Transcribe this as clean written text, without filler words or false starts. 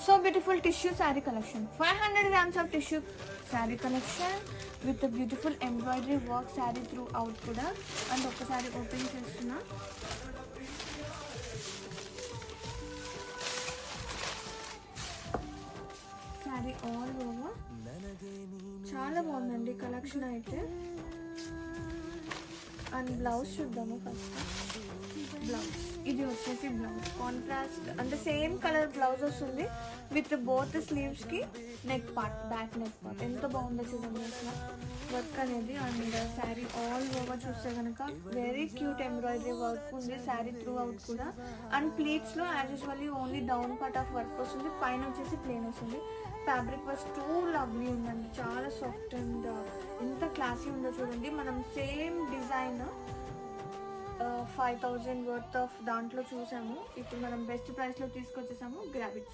So beautiful tissue saree collection. 500 grams of tissue saree collection with the beautiful embroidery work saree throughout kuda. And ఒకసారి open చేస్తున్నా. Sari all over చాలా బాగుందండి collection అయితే. And blouse చూద్దాము first. Blouse ఇది వచ్చేసి blouse contrast అంటే same colour blouse వస్తుంది విత్ బోత్ స్లీవ్స్ కి neck part, back neck part. ఎంత బాగుందో చూడండి అసలు వర్క్ అనేది. అండ్ శారీ ఆల్ ఓవర్ చూస్తే కనుక వెరీ క్యూట్ ఎంబ్రాయిడరీ వర్క్ ఉంది శారీ త్రూ అవుట్ కూడా. అండ్ ప్లీట్స్ లో as usually only down part of work వస్తుంది, పైన వచ్చేసి ప్లేన్ వస్తుంది. ఫ్యాబ్రిక్ వాజ్ టూ లవ్లీ ఉందండి, చాలా సాఫ్ట్ అండ్ ఎంత క్లాసీ ఉందో చూడండి. మనం సేమ్ డిజైన్ 5000 వర్త్ ఆఫ్ దాంట్లో చూసాము, ఇప్పుడు మనం బెస్ట్ ప్రైస్లో తీసుకొచ్చేసాము. Grab it.